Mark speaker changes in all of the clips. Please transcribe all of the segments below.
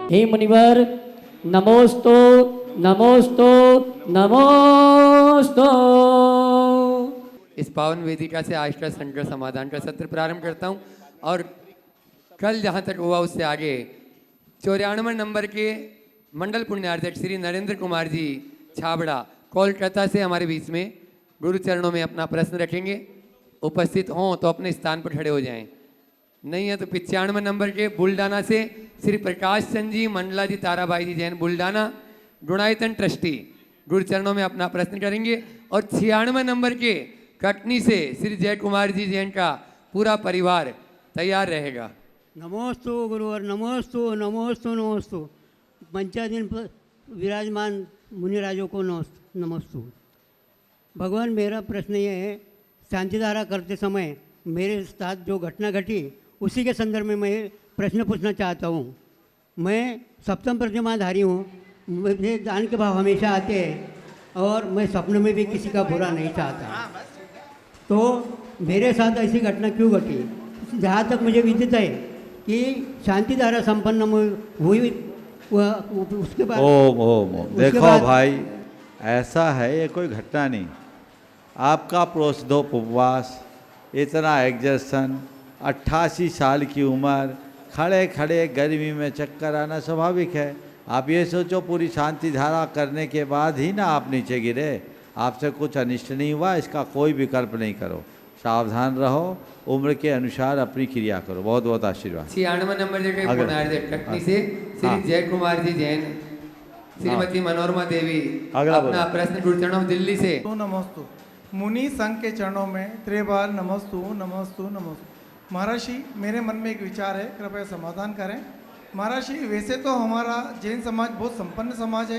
Speaker 1: हे मुनिवर नमोस्तु नमोस्तु नमोस्तु।
Speaker 2: इस पावन वेदिका से आज का संकट समाधान का सत्र प्रारंभ करता हूं और कल जहां तक हुआ उससे आगे 94 नंबर के मंडल पुण्यार्चक श्री नरेंद्र कुमार जी छाबड़ा कोलकाता से हमारे बीच में गुरु चरणों में अपना प्रश्न रखेंगे। उपस्थित हों तो अपने स्थान पर खड़े हो जाएं, नहीं है तो 95 नंबर के बुल्डाना से श्री प्रकाश चंद जी मंडला जी ताराबाई जी जैन बुल्डाना गुणायतन ट्रस्टी गुरु चरणों में अपना प्रश्न करेंगे। और 96 नंबर के कटनी से श्री जय कुमार जी जैन का पूरा परिवार तैयार रहेगा।
Speaker 3: नमोस्तु गुरुवर नमोस्तु नमोस्तु नमोस्तु। पंचायत पर विराजमान मुनिराजों को नमोस्तु। भगवान मेरा प्रश्न ये है, शांतिधारा करते समय मेरे साथ जो घटना घटी उसी के संदर्भ में मैं प्रश्न पूछना चाहता हूँ। मैं सप्तम प्रतिमाधारी हूँ, मुझे दान के भाव हमेशा आते हैं और मैं सपने में भी किसी का बुरा नहीं चाहता। तो मेरे साथ ऐसी घटना क्यों घटी? जहाँ तक मुझे विदित है कि शांतिधारा संपन्न हुई उसके बाद
Speaker 4: ओम ओम ओम। देखो भाई, ऐसा है ये कोई घटना नहीं। आपका प्रोषदोपवास, इतना एग्जर्सन, 88 साल की उम्र, खड़े खड़े गर्मी में चक्कर आना स्वाभाविक है। आप ये सोचो पूरी शांति धारा करने के बाद ही ना आप नीचे गिरे, आपसे कुछ अनिष्ट नहीं हुआ, इसका कोई विकल्प नहीं करो। सावधान रहो, उम्र के अनुसार अपनी क्रिया करो। बहुत बहुत आशीर्वाद।
Speaker 2: 96 नंबर जगह कटनी से श्री जय कुमार जी जैन, श्रीमती मनोरमा देवी अपना प्रश्न गुरु चरणों दिल्ली से।
Speaker 5: नमोस्तु। मुनि संघ के चरणों में त्रिबार नमोस्तु नमोस्तु नमोस्तु। महर्षि, मेरे मन में एक विचार है, कृपया समाधान करें। महर्षि, वैसे तो हमारा जैन समाज बहुत संपन्न समाज है,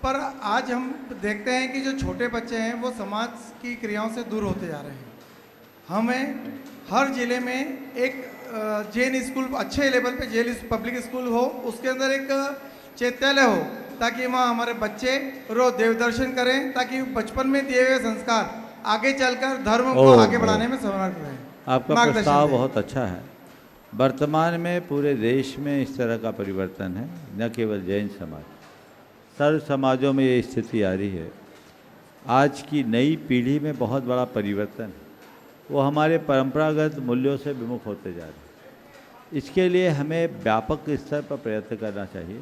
Speaker 5: पर आज हम देखते हैं कि जो छोटे बच्चे हैं वो समाज की क्रियाओं से दूर होते जा रहे हैं। हमें हर ज़िले में एक जैन स्कूल, अच्छे लेवल पे जैन पब्लिक स्कूल हो, उसके अंदर एक चैत्यालय हो, ताकि वहाँ हमारे बच्चे रोज देव दर्शन करें, ताकि बचपन में दिए हुए संस्कार आगे चलकर धर्म को आगे बढ़ाने में समर्थ रहें।
Speaker 4: आपका प्रस्ताव बहुत अच्छा है। वर्तमान में पूरे देश में इस तरह का परिवर्तन है, न केवल जैन समाज, सर्व समाजों में ये स्थिति आ रही है। आज की नई पीढ़ी में बहुत बड़ा परिवर्तन है, वो हमारे परंपरागत मूल्यों से विमुख होते जा रहे हैं। इसके लिए हमें व्यापक स्तर पर प्रयत्न करना चाहिए।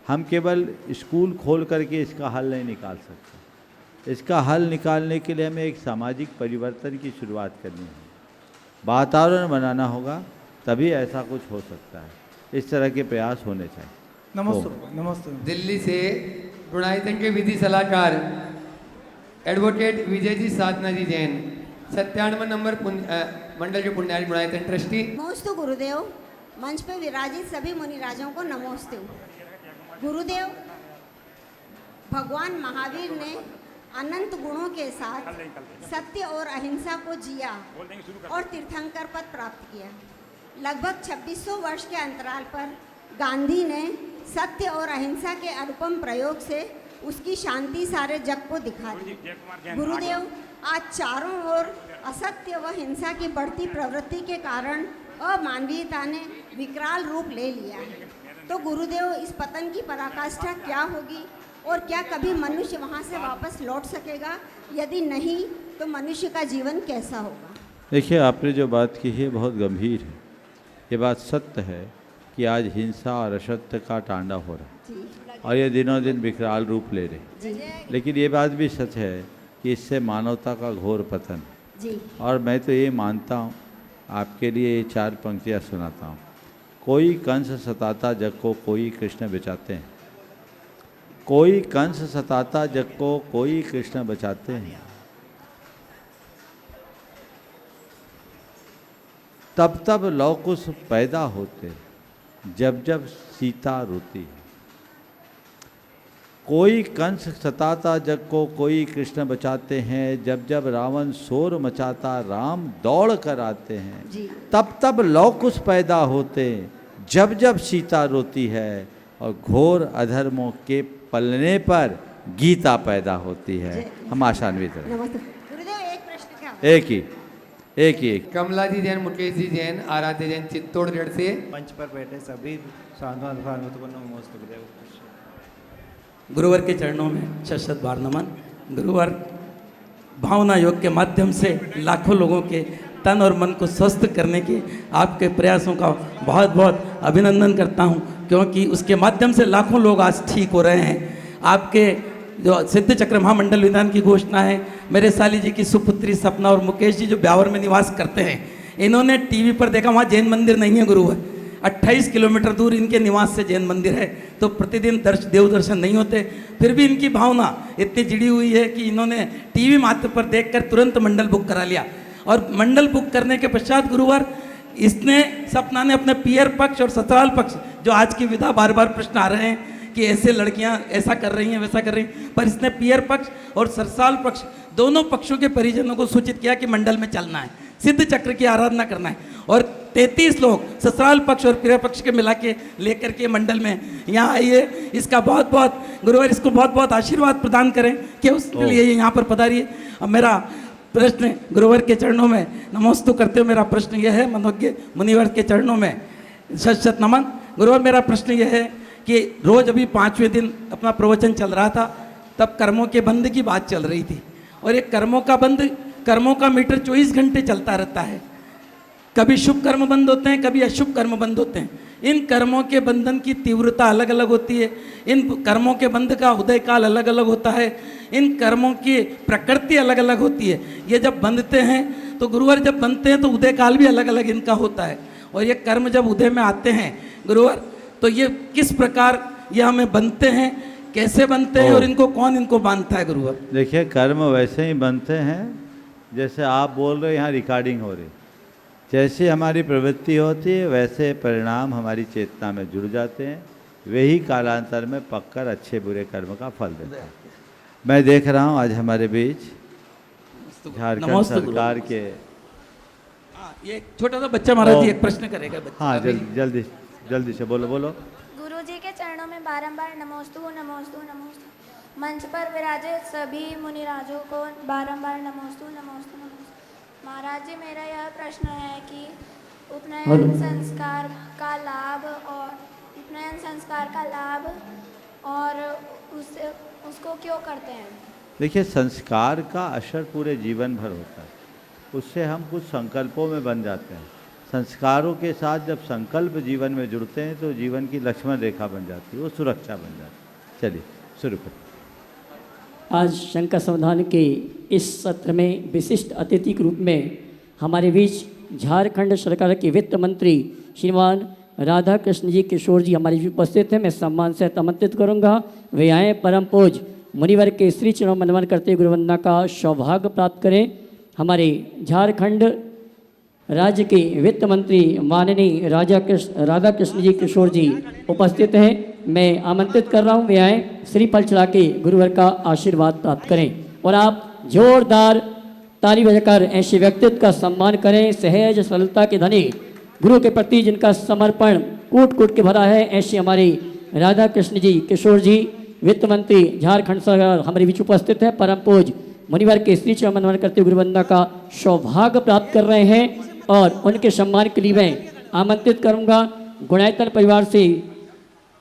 Speaker 4: हम केवल स्कूल खोल करके इसका हल नहीं निकाल सकते। इसका हल निकालने के लिए हमें एक सामाजिक परिवर्तन की शुरुआत करनी है, वातावरण बनाना होगा, तभी ऐसा कुछ हो सकता है। इस तरह के प्रयास होने चाहिए।
Speaker 5: नमस्ते नमस्ते।
Speaker 2: दिल्ली से गुणायतन के विधि सलाहकार एडवोकेट विजय जी साधना जी जैन, 97 नंबर मंडल के पुण्यारी गुणायतन ट्रस्टी।
Speaker 6: नमोस्तु गुरुदेव। मंच पे विराजित सभी मुनिराजों को नमोस्तु। गुरुदेव, भगवान महावीर ने अनंत गुणों के साथ सत्य और अहिंसा को जिया और तीर्थंकर पद प्राप्त किया। लगभग 2600 वर्ष के अंतराल पर गांधी ने सत्य और अहिंसा के अनुपम प्रयोग से उसकी शांति सारे जग को दिखा दी। गुरुदेव, आज चारों ओर असत्य व हिंसा की बढ़ती प्रवृत्ति के कारण अमानवीयता ने विकराल रूप ले लिया है। तो गुरुदेव, इस पतन की पराकाष्ठा क्या होगी और क्या कभी मनुष्य वहाँ से वापस लौट सकेगा? यदि नहीं तो मनुष्य का जीवन कैसा होगा?
Speaker 4: देखिए, आपने जो बात की है बहुत गंभीर है। ये बात सत्य है कि आज हिंसा और असत्य का तांडव हो रहा है और ये दिनों दिन विकराल रूप ले रहे। लेकिन ये बात भी सच है कि इससे मानवता का घोर पतन है। और मैं तो ये मानता हूँ, आपके लिए ये 4 पंक्तियाँ सुनाता हूँ। कोई कंस सताता जग को कोई कृष्ण बचाते हैं, कोई कंस सताता जग को कोई कृष्ण बचाते हैं। तब तब लवकुश पैदा होते जब जब सीता रोती है। कोई कंस सताता जग को कोई कृष्ण बचाते हैं, जब जब रावण शोर मचाता राम दौड़ कर आते हैं। तब तब लवकुश पैदा होते जब जब सीता रोती है, और घोर अधर्मों के पलने पर गीता पैदा होती है। हम आशान्वित हैं।
Speaker 6: गुरुदेव, एक प्रश्न क्या?
Speaker 4: एक ही एक ही एक।
Speaker 2: कमला जी जैन, मुकेश जी जैन, आराध्य जैन चित्तौड़गढ़ से।
Speaker 7: मंच पर बैठे सभी साधु को नमोस्तु गुरुदेव।
Speaker 8: गुरुवर के चरणों में शत शत बार नमन। गुरुवर, भावना योग के माध्यम से लाखों लोगों के तन और मन को स्वस्थ करने के आपके प्रयासों का बहुत बहुत अभिनंदन करता हूं, क्योंकि उसके माध्यम से लाखों लोग आज ठीक हो रहे हैं। आपके जो सिद्ध चक्र महामंडल विधान की घोषणा है, मेरे साली जी की सुपुत्री सपना और मुकेश जी जो ब्यावर में निवास करते हैं, इन्होंने टीवी पर देखा वहाँ जैन मंदिर नहीं है गुरुवर, 28 किलोमीटर दूर इनके निवास से जैन मंदिर है, तो प्रतिदिन देव दर्शन नहीं होते, फिर भी इनकी भावना इतनी जुड़ी हुई है कि इन्होंने टीवी मात्र पर देखकर तुरंत मंडल बुक करा लिया। और मंडल बुक करने के पश्चात गुरुवर, इसने सपना ने अपने पियर पक्ष और ससुराल पक्ष, जो आज की विधा बार बार प्रश्न आ रहे हैं कि ऐसे लड़कियां ऐसा कर रही हैं वैसा कर रही हैं, पर इसने पियर पक्ष और ससुराल पक्ष दोनों पक्षों के परिजनों को सूचित किया कि मंडल में चलना है, सिद्ध चक्र की आराधना करना है, और 33 लोग ससुराल पक्ष और पियर पक्ष के मिला के लेकर के मंडल में यहाँ आइए। इसका बहुत बहुत गुरुवर, इसको बहुत बहुत आशीर्वाद प्रदान करें कि उसके लिए यहाँ पर पधारिए। अब मेरा प्रश्न गुरुवर के चरणों में नमोस्तु करते हुए मेरा प्रश्न यह है, मनोज्ञ मुनिवर के चरणों में शत शत नमन। गुरुवर, मेरा प्रश्न यह है कि रोज अभी 5वें दिन अपना प्रवचन चल रहा था, तब कर्मों के बंद की बात चल रही थी, और एक कर्मों का बंद, कर्मों का मीटर 24 घंटे चलता रहता है। कभी शुभ कर्म बंद होते हैं, कभी अशुभ कर्म बंद होते हैं। इन कर्मों के बंधन की तीव्रता अलग अलग होती है, इन कर्मों के बंध का उदय काल अलग अलग होता है, इन कर्मों की प्रकृति अलग अलग होती है। ये जब बंधते हैं तो गुरुवर, जब बनते हैं तो उदय काल भी अलग अलग इनका होता है, और ये कर्म जब उदय में आते हैं गुरुवर, तो ये किस प्रकार ये हमें बनते हैं, कैसे बनते हैं, और इनको कौन इनको बांधता है गुरुवर?
Speaker 4: देखिए, कर्म वैसे ही बनते हैं जैसे आप बोल रहे हैं, यहाँ रिकॉर्डिंग हो रही, जैसे हमारी प्रवृत्ति होती है वैसे परिणाम हमारी चेतना में जुड़ जाते हैं, वही कालांतर में पककर अच्छे बुरे कर्म का फल देता है। मैं देख रहा हूँ आज हमारे बीच झारखंड सरकार के,
Speaker 8: ये एक छोटा सा बच्चा महाराज जी एक प्रश्न करेगा।
Speaker 4: हाँ, जल्दी जल्दी से बोलो बोलो।
Speaker 9: गुरु जी के चरणों में बारंबार नमोस्तु नमोस्तु नमोस्तु। मंच पर विराजित सभी मुनिराजों को बारंबार नमोस्तु नमोस्तु नमोस्तु। महाराज जी, मेरा यह प्रश्न है कि उपनयन संस्कार का लाभ और उसको क्यों करते हैं?
Speaker 4: देखिए, संस्कार का असर पूरे जीवन भर होता है, उससे हम कुछ संकल्पों में बन जाते हैं। संस्कारों के साथ जब संकल्प जीवन में जुड़ते हैं तो जीवन की लक्ष्मण रेखा बन जाती है, वो सुरक्षा बन जाती है। चलिए शुरू करें।
Speaker 1: आज शंकर संविधान के इस सत्र में विशिष्ट अतिथि के रूप में हमारे बीच झारखंड सरकार के वित्त मंत्री श्रीमान राधा कृष्ण जी किशोर जी हमारे बीच उपस्थित हैं। मैं सम्मान से आमंत्रित करूंगा, वे आए परम पूज मुनिवर के श्री चरणों में नमन करते गुरुवंदना का सौभाग्य प्राप्त करें। हमारे झारखंड राज्य के वित्त मंत्री माननीय राधा कृष्ण जी किशोर जी उपस्थित हैं। मैं आमंत्रित कर रहा हूं, वे आए श्रीफल चढ़ा के गुरुवर का आशीर्वाद प्राप्त करें, और आप जोरदार ताली बजाकर ऐसे व्यक्तित्व का सम्मान करें, सहज सरलता के धनी गुरु के प्रति जिनका समर्पण कूट कूट के भरा है, ऐसे हमारे राधा कृष्ण जी किशोर जी वित्त मंत्री झारखंड सरकार हमारे बीच उपस्थित है। परम पूज मुनिवर के श्री चरण नमन करते गुरुवंदना का सौभाग्य प्राप्त कर रहे हैं, और उनके सम्मान के लिए मैं आमंत्रित करूंगा गुणायतन परिवार से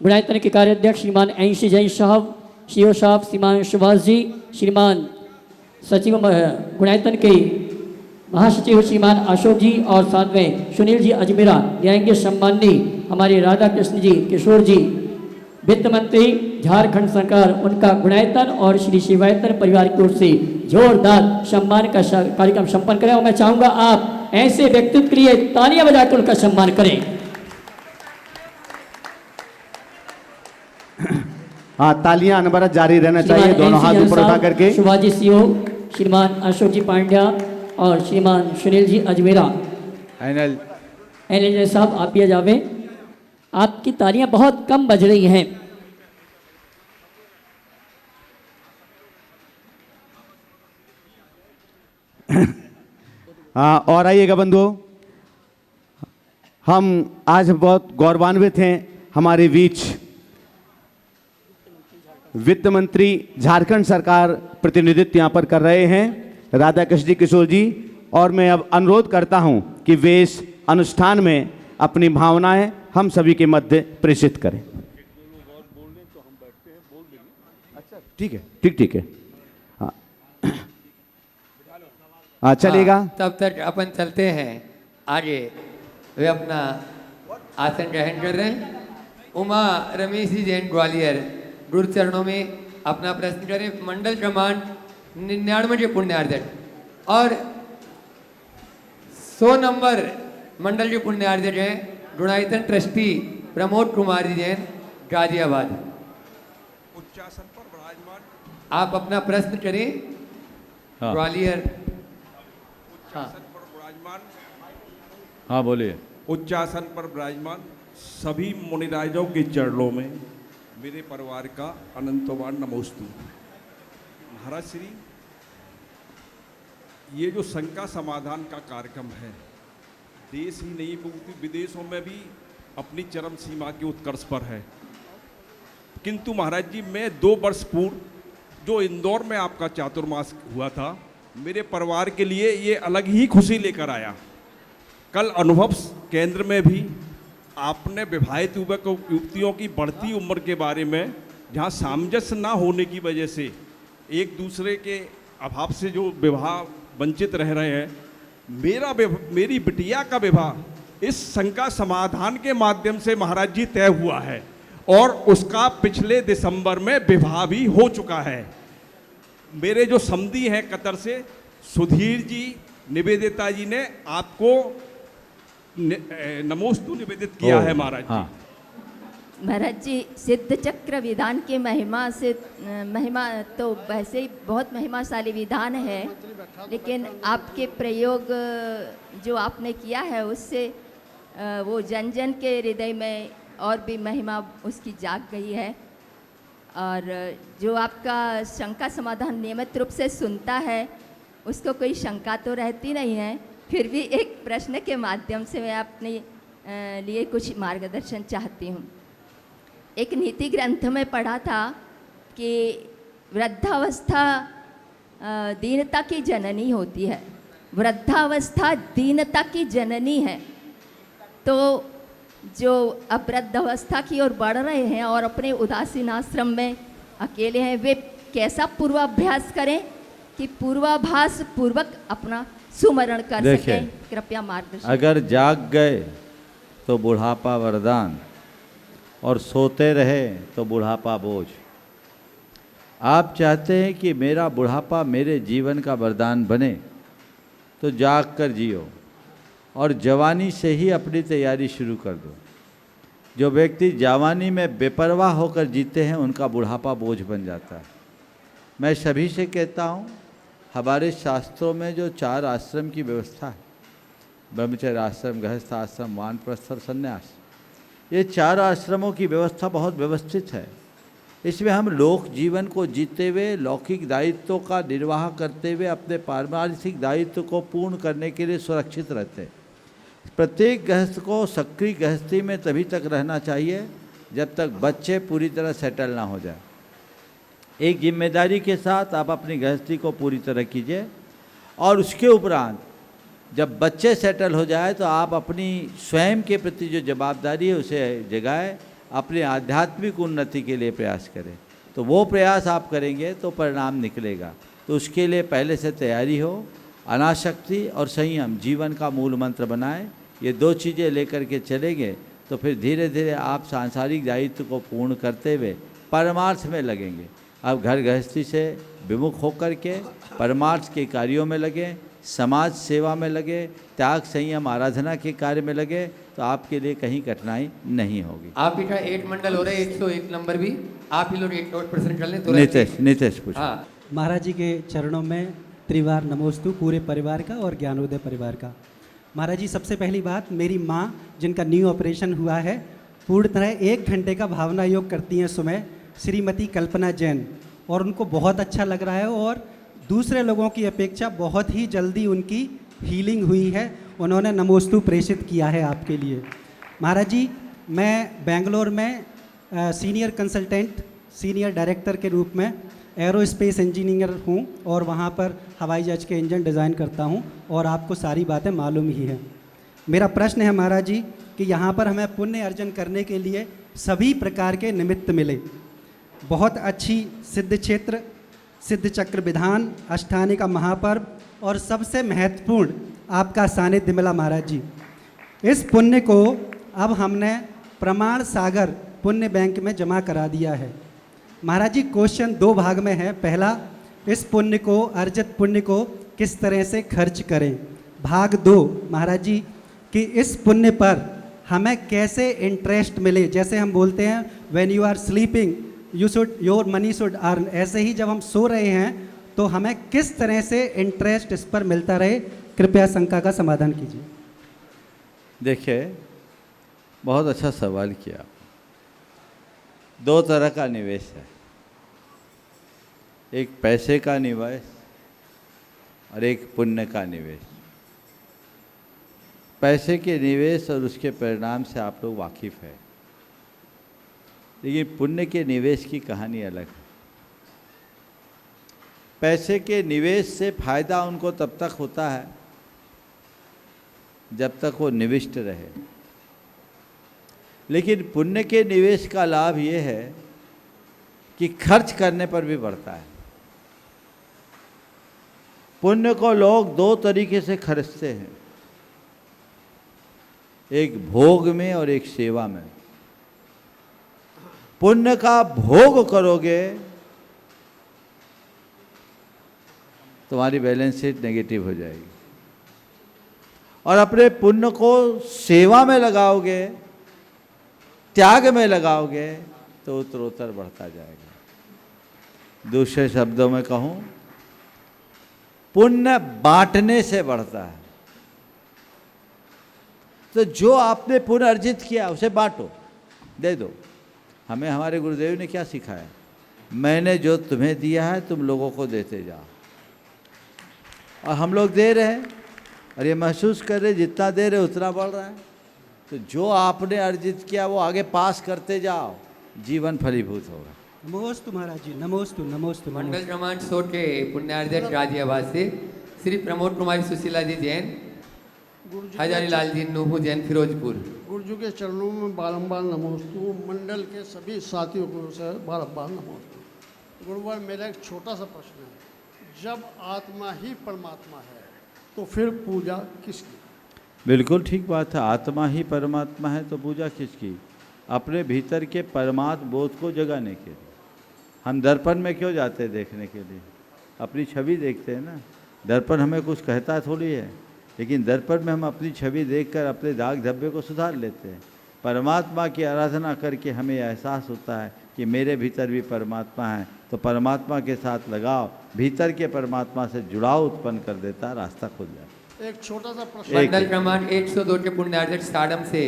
Speaker 1: गुणायतन के कार्याध्यक्ष श्रीमान एनसी जैन साहब, सीओ साहब श्रीमान सुभाष जी, श्रीमान सचिव गुणायतन के महासचिव श्रीमान अशोक जी, और साथ में सुनील जी अजमेरा जाएंगे। सम्माननीय हमारे राधा कृष्ण जी किशोर जी वित्त मंत्री झारखंड सरकार, उनका गुणायतन और श्री शिवायतन परिवार की ओर से जोरदार सम्मान का कार्यक्रम संपन्न करें, और मैं चाहूँगा आप ऐसे व्यक्तित्व के लिए तालियां बजाकर उनका सम्मान करें।
Speaker 7: हाँ, तालियां अनवरत जारी रहना चाहिए, दोनों हाथ ऊपर उठा करके।
Speaker 1: शिवाजी सीओ श्रीमान अशोक जी पांड्या और श्रीमान सुनील जी अजमेरा, एनएल साहब आप ये जावे, आपकी तालियां बहुत कम बज रही हैं।
Speaker 7: हाँ, और आइएगा बंधुओं, हम आज बहुत गौरवान्वित हैं, हमारे बीच वित्त मंत्री झारखंड सरकार प्रतिनिधित्व यहाँ पर कर रहे हैं राधा कृष्ण जी किशोर जी, और मैं अब अनुरोध करता हूं कि वे इस अनुष्ठान में अपनी भावनाएं हम सभी के मध्य प्रेषित करें। ठीक है, ठीक है। हाँ चलेगा।
Speaker 2: तब तक अपन चलते हैं आगे। वे अपना आसन ग्रहण कर रहे हैं। उमा रमेश जी जैन ग्वालियर गुरु चरणों में अपना प्रश्न करें। मंडल क्रमांक 99 के पुण्यार्जक और 100 नंबर मंडल के पुण्यार्जक हैं गुणायतन ट्रस्टी प्रमोद कुमार जी जैन गाजियाबाद।
Speaker 10: उच्चासन पर विराजमान
Speaker 2: आप अपना प्रश्न करें।
Speaker 4: हाँ।
Speaker 2: ग्वालियर।
Speaker 10: उच्चासन पर विराजमान
Speaker 4: हाँ बोलिए।
Speaker 10: उच्चासन पर विराजमान सभी मुनिराजों के चरणों में मेरे परिवार का अनंतवान नमोस्तु। महाराज श्री, ये जो शंका समाधान का कार्यक्रम है, देश ही नहीं बल्कि विदेशों में भी अपनी चरम सीमा के उत्कर्ष पर है। किंतु महाराज जी, मैं 2 वर्ष पूर्व जो इंदौर में आपका चातुर्मास हुआ था, मेरे परिवार के लिए ये अलग ही खुशी लेकर आया। कल अनुभव केंद्र में भी आपने विवाहित युवतियों की बढ़ती उम्र के बारे में, जहाँ सामंजस्य ना होने की वजह से एक दूसरे के अभाव से जो विवाह वंचित रह रहे हैं, मेरी बिटिया का विवाह इस शंका समाधान के माध्यम से महाराज जी तय हुआ है और उसका पिछले दिसंबर में विवाह भी हो चुका है। मेरे जो समधी हैं कतर से सुधीर जी, निवेदिता जी ने आपको नमोस्तु निवेदित किया है महाराज जी।
Speaker 4: हाँ।
Speaker 11: महाराज जी, सिद्ध चक्र विधान की महिमा से महिमा तो वैसे ही बहुत महिमाशाली विधान है, लेकिन आपके प्रयोग जो आपने किया है उससे वो जन जन के हृदय में और भी महिमा उसकी जाग गई है। और जो आपका शंका समाधान नियमित रूप से सुनता है उसको कोई शंका तो रहती नहीं है, फिर भी एक प्रश्न के माध्यम से मैं अपने लिए कुछ मार्गदर्शन चाहती हूँ। एक नीति ग्रंथ में पढ़ा था कि वृद्धावस्था दीनता की जननी होती है। वृद्धावस्था दीनता की जननी है। तो जो अब वृद्धावस्था की ओर बढ़ रहे हैं और अपने उदासीन आश्रम में अकेले हैं, वे कैसा पूर्वाभ्यास करें कि पूर्वाभास पूर्वक अपना सुमरण कर सकें? कृपया मार्गदर्शन।
Speaker 4: अगर जाग गए तो बुढ़ापा वरदान, और सोते रहे तो बुढ़ापा बोझ। आप चाहते हैं कि मेरा बुढ़ापा मेरे जीवन का वरदान बने, तो जाग कर जियो और जवानी से ही अपनी तैयारी शुरू कर दो। जो व्यक्ति जवानी में बेपरवाह होकर जीते हैं उनका बुढ़ापा बोझ बन जाता है। मैं सभी से कहता हूँ, हमारे शास्त्रों में जो 4 आश्रम की व्यवस्था है, ब्रह्मचर्य आश्रम, गृहस्थ आश्रम, वानप्रस्थ और संन्यास, ये 4 आश्रमों की व्यवस्था बहुत व्यवस्थित है। इसमें हम लोक जीवन को जीते हुए, लौकिक दायित्वों का निर्वाह करते हुए अपने पारमार्थिक दायित्व को पूर्ण करने के लिए सुरक्षित रहते हैं। प्रत्येक गृहस्थ को सक्रिय गृहस्थी में तभी तक रहना चाहिए जब तक बच्चे पूरी तरह सेटल ना हो जाए। एक जिम्मेदारी के साथ आप अपनी गृहस्थी को पूरी तरह कीजिए और उसके उपरांत जब बच्चे सेटल हो जाए तो आप अपनी स्वयं के प्रति जो जवाबदारी है उसे जगाए, अपने आध्यात्मिक उन्नति के लिए प्रयास करें। तो वो प्रयास आप करेंगे तो परिणाम निकलेगा। तो उसके लिए पहले से तैयारी हो। अनासक्ति और संयम जीवन का मूल मंत्र बनाएं। ये 2 चीज़ें लेकर के चलेंगे तो फिर धीरे धीरे आप सांसारिक दायित्व को पूर्ण करते हुए परमार्थ में लगेंगे। अब घर गृहस्थी से विमुख होकर के परमार्थ के कार्यों में लगे, समाज सेवा में लगे, त्याग संयम आराधना के कार्य में लगे, तो आपके लिए कहीं कठिनाई नहीं होगी।
Speaker 2: आप ही का 8 मंडल हो रहे हैं, 101 नंबर भी आप ही लोग 1% कर लें। तो
Speaker 4: नितेश पूछ।
Speaker 2: हाँ।
Speaker 12: महाराज जी के चरणों में त्रिवार नमोस्तु पूरे परिवार का और ज्ञानोदय परिवार का। महाराज जी, सबसे पहली बात, मेरी माँ जिनका न्यू ऑपरेशन हुआ है, पूर्ण तरह 1 घंटे का भावना योग करती हैं सुबह, श्रीमती कल्पना जैन, और उनको बहुत अच्छा लग रहा है और दूसरे लोगों की अपेक्षा बहुत ही जल्दी उनकी हीलिंग हुई है। उन्होंने नमोस्तु प्रेषित किया है आपके लिए। महाराज जी, मैं बेंगलोर में सीनियर कंसल्टेंट, सीनियर डायरेक्टर के रूप में एरोस्पेस इंजीनियर हूँ और वहाँ पर हवाई जहाज के इंजन डिज़ाइन करता हूँ और आपको सारी बातें मालूम ही हैं। मेरा प्रश्न है महाराज जी कि यहाँ पर हमें पुण्य अर्जन करने के लिए सभी प्रकार के निमित्त मिले। बहुत अच्छी सिद्ध क्षेत्र, सिद्ध चक्र विधान, अष्टानी का महापर्व और सबसे महत्वपूर्ण आपका सानिध्य मिला महाराज जी। इस पुण्य को अब हमने प्रमाण सागर पुण्य बैंक में जमा करा दिया है। महाराज जी क्वेश्चन 2 भाग में है। पहला, इस पुण्य को, अर्जित पुण्य को किस तरह से खर्च करें। भाग 2 महाराज जी कि इस पुण्य पर हमें कैसे इंटरेस्ट मिले। जैसे हम बोलते हैं when you are sleeping you should your money should earn, ऐसे ही जब हम सो रहे हैं तो हमें किस तरह से इंटरेस्ट इस पर मिलता रहे। कृपया शंका का समाधान कीजिए।
Speaker 4: देखिए, बहुत अच्छा सवाल किया। 2 तरह का निवेश है, एक पैसे का निवेश और एक पुण्य का निवेश। पैसे के निवेश और उसके परिणाम से आप लोग वाकिफ़ है, लेकिन पुण्य के निवेश की कहानी अलग है। पैसे के निवेश से फायदा उनको तब तक होता है जब तक वो निविष्ट रहे, लेकिन पुण्य के निवेश का लाभ ये है कि खर्च करने पर भी बढ़ता है। पुण्य को लोग 2 तरीके से खर्चते हैं, एक भोग में और एक सेवा में। पुण्य का भोग करोगे तुम्हारी बैलेंस शीट नेगेटिव हो जाएगी, और अपने पुण्य को सेवा में लगाओगे, त्याग में लगाओगे तो उत्तरोत्तर बढ़ता जाएगा। दूसरे शब्दों में कहूं, पुण्य बांटने से बढ़ता है। तो जो आपने पुण्य अर्जित किया उसे बांटो, दे दो। हमें हमारे गुरुदेव ने क्या सिखाया, मैंने जो तुम्हें दिया है तुम लोगों को देते जाओ। और हम लोग दे रहे हैं और ये महसूस कर रहे जितना दे रहे उतना बढ़ रहा है। तो जो आपने अर्जित किया वो आगे पास करते जाओ, जीवन फलीभूत होगा।
Speaker 12: नमोस्तु महाराज जी, नमोस्तु नमोस्तु।
Speaker 2: मंडल क्रमांक 16 के पुण्यार्जन गाजियाबाद से श्री प्रमोद कुमारी सुशीला जी जैन, हजारी लाल जी नूहू जैन, फिरोजपुर।
Speaker 13: गुरुजी के चरणों में बारंबार नमोस्तु। मंडल के सभी साथियों को से बारंबार नमोस्तु। गुरुवर, मेरा एक छोटा सा प्रश्न है, जब आत्मा ही परमात्मा है तो फिर पूजा किसकी?
Speaker 4: बिल्कुल ठीक बात है, आत्मा ही परमात्मा है तो पूजा किसकी? अपने भीतर के परमात्म बोध को जगाने के लिए। हम दर्पण में क्यों जाते हैं? देखने के लिए, अपनी छवि देखते हैं ना। दर्पण हमें कुछ कहता थोड़ी है, लेकिन दर्पण में हम अपनी छवि देखकर अपने दाग धब्बे को सुधार लेते हैं। परमात्मा की आराधना करके हमें एहसास होता है कि मेरे भीतर भी परमात्मा है, तो परमात्मा के साथ लगाव भीतर के परमात्मा से जुड़ाव उत्पन्न कर देता, रास्ता खुल जाता।
Speaker 13: एक छोटा सा प्रश्न।
Speaker 2: मंडल क्रमांक 102 के पुण्यार्जक साडम से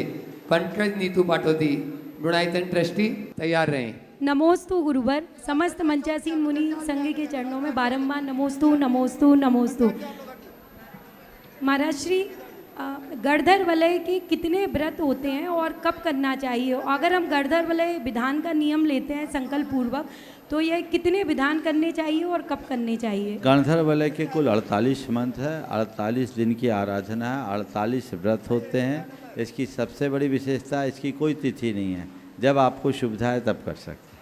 Speaker 2: पंकज नीतू पाटोदी, गुणायतन ट्रस्टी, तैयार रहें।
Speaker 14: नमोस्तु गुरुवर, समस्त मंचासीन मुनि संघ के चरणों में बारंबार नमोस्तु नमोस्तु नमोस्तु। महाराज श्री, गणधर वलय के कितने व्रत होते हैं और कब करना चाहिए? अगर हम गणधर वलय विधान का नियम लेते हैं संकल्प पूर्वक, तो यह कितने विधान करने चाहिए और कब करने चाहिए?
Speaker 4: गणधर वलय के कुल 48 मंत्र है, 48 दिन की आराधना है, 48 व्रत होते हैं। इसकी सबसे बड़ी विशेषता, इसकी कोई तिथि नहीं है, जब आपको सुविधा है तब कर सकते हैं।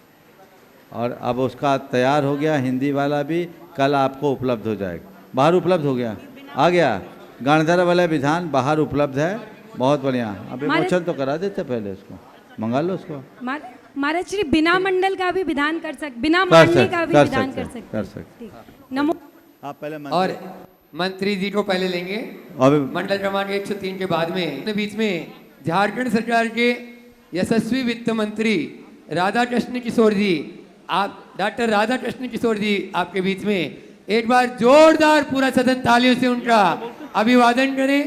Speaker 4: और अब उसका तैयार हो गया हिंदी वाला भी, कल आपको उपलब्ध हो जाएगा। बाहर उपलब्ध हो गया, आ गया गणधर वलय विधान बाहर उपलब्ध है। बहुत बढ़िया। अब विमोचन तो करा देते, पहले उसको मंगा लो उसको।
Speaker 14: महाराज श्री, बिना मंडल का भी विधान कर सकते, बिना मानने का भी विधान कर सकते। नमो।
Speaker 4: आप पहले
Speaker 2: और मंत्री जी को पहले लेंगे। मंडल क्रमांक 103 के बाद में बीच में झारखंड सरकार के यशस्वी वित्त मंत्री राधा कृष्ण किशोर जी, आप डॉक्टर राधा कृष्ण किशोर जी आपके बीच में एक बार जोरदार पूरा सदन तालियों से उनका अभिवादन करें।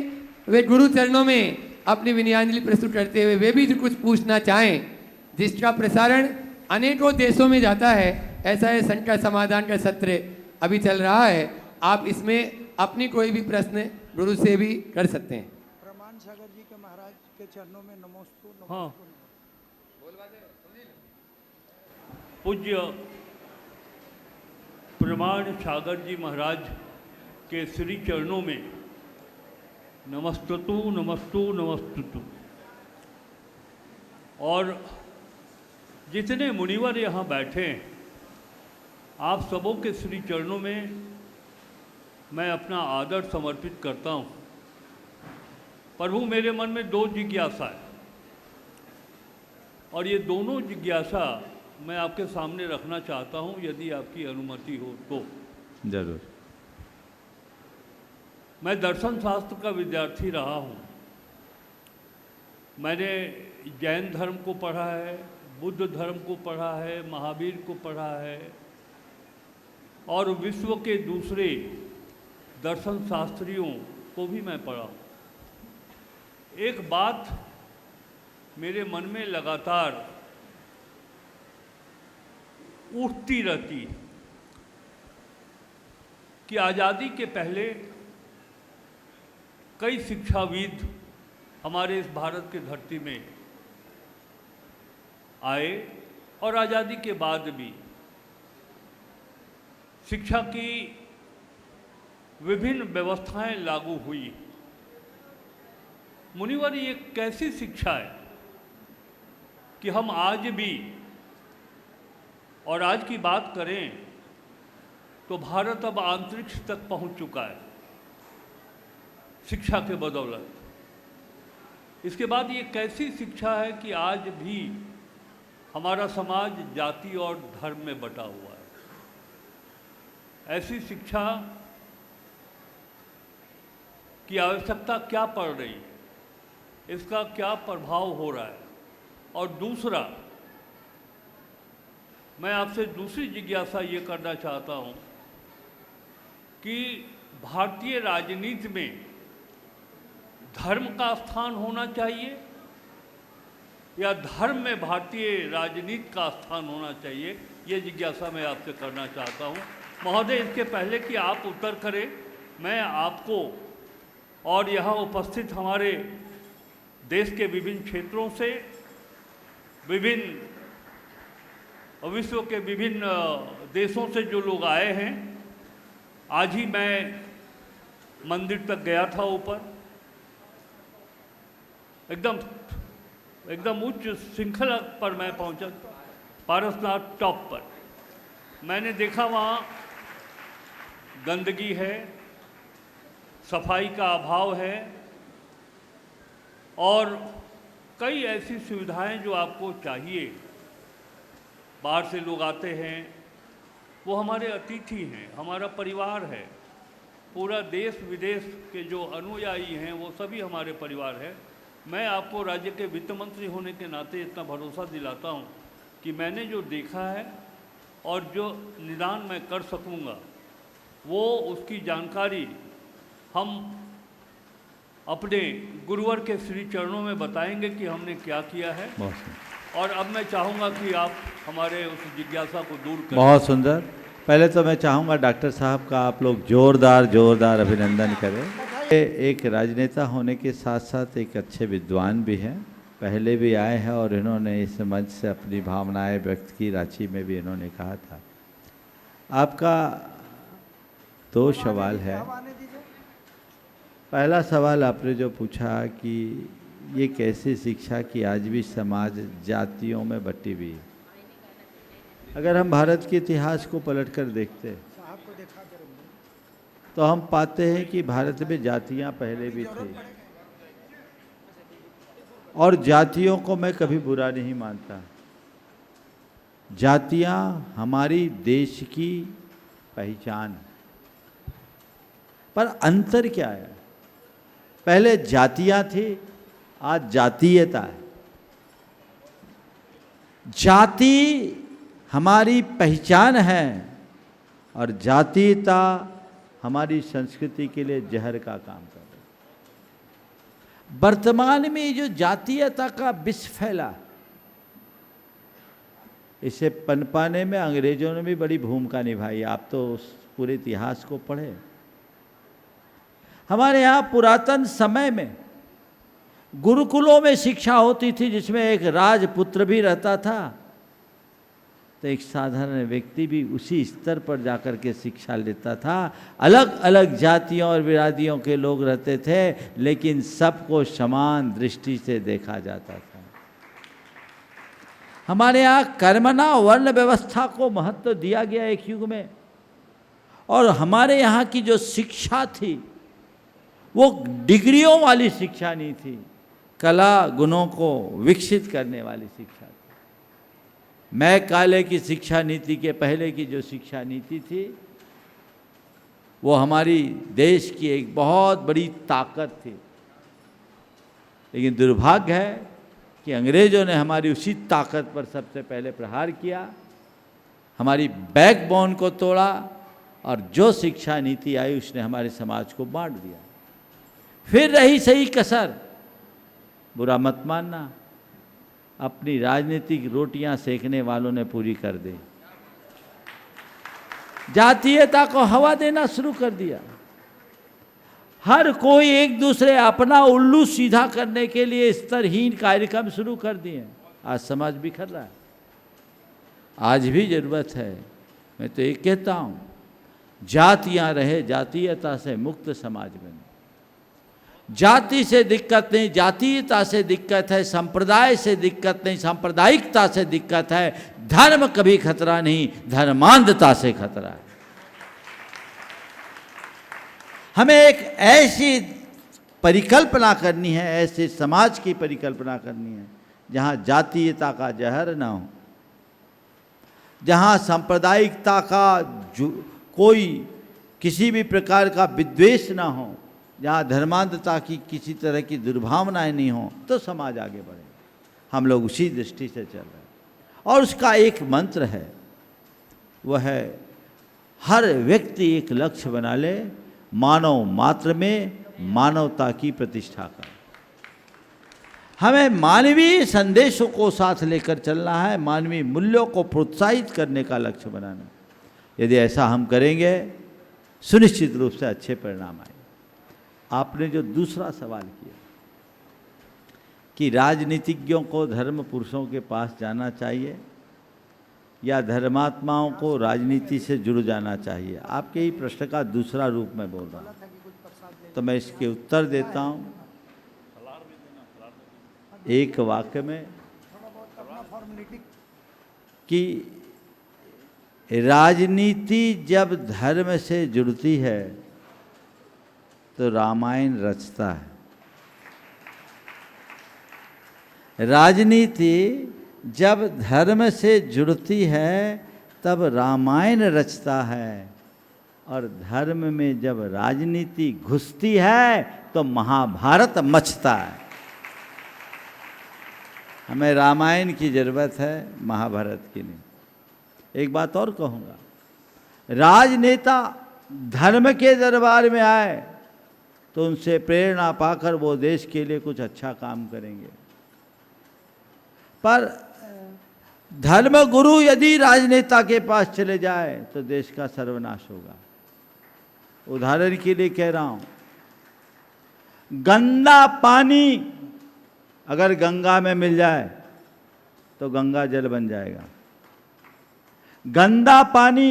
Speaker 2: वे गुरु चरणों में अपनी विनयान्जलि प्रस्तुत करते हुए वे भी जो कुछ पूछना चाहें, जिसका प्रसारण अनेकों देशों में जाता है। ऐसा है संकट समाधान का सत्र अभी चल रहा है। आप इसमें अपनी कोई भी प्रश्न गुरु से भी कर सकते हैं।
Speaker 13: प्रमाण सागर जी के महाराज के चरणों में नमोस्तु।
Speaker 15: हाँ, पूज्य प्रमाण सागर जी महाराज के श्री चरणों में नमस्तु नमस्तु नमस्तु। और जितने मुनिवर यहाँ बैठे हैं, आप सबों के श्री चरणों में मैं अपना आदर समर्पित करता हूँ। प्रभु, मेरे मन में दो जिज्ञासा है और ये दोनों जिज्ञासा मैं आपके सामने रखना चाहता हूँ, यदि आपकी अनुमति हो तो।
Speaker 4: जरूर।
Speaker 15: मैं दर्शन शास्त्र का विद्यार्थी रहा हूँ। मैंने जैन धर्म को पढ़ा है, बुद्ध धर्म को पढ़ा है, महावीर को पढ़ा है और विश्व के दूसरे दर्शन शास्त्रियों को भी मैं पढ़ा हूँ। एक बात मेरे मन में लगातार उठती रहती है कि आज़ादी के पहले कई शिक्षाविद हमारे इस भारत की धरती में आए और आज़ादी के बाद भी शिक्षा की विभिन्न व्यवस्थाएं लागू हुई। मुनिवर, ये कैसी शिक्षा है कि हम आज भी, और आज की बात करें तो भारत अब अंतरिक्ष तक पहुंच चुका है शिक्षा के बदौलत। इसके बाद ये कैसी शिक्षा है कि आज भी हमारा समाज जाति और धर्म में बटा हुआ है। ऐसी शिक्षा की आवश्यकता क्या पड़ रही है, इसका क्या प्रभाव हो रहा है। और दूसरा, मैं आपसे दूसरी जिज्ञासा ये करना चाहता हूँ कि भारतीय राजनीति में धर्म का स्थान होना चाहिए या धर्म में भारतीय राजनीति का स्थान होना चाहिए, ये जिज्ञासा मैं आपसे करना चाहता हूँ। महोदय, इसके पहले कि आप उत्तर करें, मैं आपको और यहाँ उपस्थित हमारे देश के विभिन्न क्षेत्रों से, विभिन्न विश्व के विभिन्न देशों से जो लोग आए हैं, आज ही मैं मंदिर तक गया था ऊपर, एकदम उच्च श्रृंखला पर मैं पहुंचा, पारसनाथ टॉप पर। मैंने देखा वहाँ गंदगी है, सफाई का अभाव है और कई ऐसी सुविधाएं जो आपको चाहिए। बाहर से लोग आते हैं, वो हमारे अतिथि हैं, हमारा परिवार है। पूरा देश विदेश के जो अनुयायी हैं वो सभी हमारे परिवार है। मैं आपको राज्य के वित्त मंत्री होने के नाते इतना भरोसा दिलाता हूँ कि मैंने जो देखा है और जो निदान मैं कर सकूँगा, वो उसकी जानकारी हम अपने गुरुवर के श्री चरणों में बताएंगे कि हमने क्या किया है। और अब मैं चाहूँगा कि आप हमारे उस जिज्ञासा को दूर करें।
Speaker 4: बहुत सुंदर। पहले तो मैं चाहूँगा डॉक्टर साहब का आप लोग जोरदार अभिनंदन करें। एक राजनेता होने के साथ साथ एक अच्छे विद्वान भी हैं, पहले भी आए हैं और इन्होंने इस मंच से अपनी भावनाएं व्यक्त की। रांची में भी इन्होंने कहा था। आपका दो सवाल है। पहला सवाल आपने जो पूछा कि ये कैसी शिक्षा कि आज भी समाज जातियों में बटी हुई है। अगर हम भारत के इतिहास को पलटकर देखते तो हम पाते हैं कि भारत में जातियां पहले भी थी और जातियों को मैं कभी बुरा नहीं मानता। जातियां हमारी देश की पहचान है। पर अंतर क्या है? पहले जातियां थी, आज जातीयता है। जाति हमारी पहचान है और जातीयता हमारी संस्कृति के लिए जहर का काम कर रही है। वर्तमान में जो जातीयता का विष फैला, इसे पनपाने में अंग्रेजों ने भी बड़ी भूमिका निभाई। आप तो उस पूरे इतिहास को पढ़े। हमारे यहाँ पुरातन समय में गुरुकुलों में शिक्षा होती थी, जिसमें एक राजपुत्र भी रहता था तो एक साधारण व्यक्ति भी उसी स्तर पर जाकर के शिक्षा लेता था। अलग अलग जातियों और बिरादियों के लोग रहते थे, लेकिन सबको समान दृष्टि से देखा जाता था। हमारे यहाँ कर्मणा वर्ण व्यवस्था को महत्व दिया गया एक युग में, और हमारे यहाँ की जो शिक्षा थी वो डिग्रियों वाली शिक्षा नहीं थी, कला गुणों को विकसित करने वाली शिक्षा थी। मैं काले की शिक्षा नीति के पहले की जो शिक्षा नीति थी वो हमारी देश की एक बहुत बड़ी ताकत थी, लेकिन दुर्भाग्य है कि अंग्रेज़ों ने हमारी उसी ताकत पर सबसे पहले प्रहार किया, हमारी बैकबोन को तोड़ा, और जो शिक्षा नीति आई उसने हमारे समाज को बांट दिया। फिर रही सही कसर, बुरा मत मानना, अपनी राजनीतिक रोटियां सेकने वालों ने पूरी कर दी। जातीयता को हवा देना शुरू कर दिया। हर कोई एक दूसरे अपना उल्लू सीधा करने के लिए स्तरहीन कार्यक्रम शुरू कर दिए। आज समाज बिखर रहा है। आज भी जरूरत है, मैं तो एक कहता हूँ, जातियां रहे, जातीयता से मुक्त समाज बने। जाति से दिक्कत नहीं, जातीयता से दिक्कत है, संप्रदाय से दिक्कत नहीं, सांप्रदायिकता से दिक्कत है। धर्म कभी खतरा नहीं, धर्मांधता से खतरा है। हमें एक ऐसी परिकल्पना करनी है, ऐसे समाज की परिकल्पना करनी है जहाँ जातीयता का जहर ना हो, जहाँ सांप्रदायिकता का कोई किसी भी प्रकार का विद्वेष ना हो, जहाँ धर्मांधता की किसी तरह की दुर्भावनाएं नहीं हो, तो समाज आगे बढ़े। हम लोग उसी दृष्टि से चल रहे हैं, और उसका एक मंत्र है, वह है हर व्यक्ति एक लक्ष्य बना ले, मानव मात्र में मानवता की प्रतिष्ठा कर। हमें मानवीय संदेशों को साथ लेकर चलना है, मानवीय मूल्यों को प्रोत्साहित करने का लक्ष्य बनाना। यदि ऐसा हम करेंगे, सुनिश्चित रूप से अच्छे परिणाम आएंगे। आपने जो दूसरा सवाल किया कि राजनीतिज्ञों को धर्म पुरुषों के पास जाना चाहिए या धर्मात्माओं को राजनीति से जुड़ जाना चाहिए, आपके ही प्रश्न का दूसरा रूप में बोल रहा हूँ, तो मैं इसके उत्तर देता हूँ एक वाक्य में कि राजनीति जब धर्म से जुड़ती है तो रामायण रचता है। राजनीति जब धर्म से जुड़ती है तब रामायण रचता है, और धर्म में जब राजनीति घुसती है तो महाभारत मचता है। हमें रामायण की जरूरत है, महाभारत की नहीं। एक बात और कहूँगा, राजनेता धर्म के दरबार में आए तो उनसे प्रेरणा पाकर वो देश के लिए कुछ अच्छा काम करेंगे, पर धर्म गुरु यदि राजनेता के पास चले जाए तो देश का सर्वनाश होगा। उदाहरण के लिए कह रहा हूँ, गंदा पानी अगर गंगा में मिल जाए तो गंगा जल बन जाएगा। गंदा पानी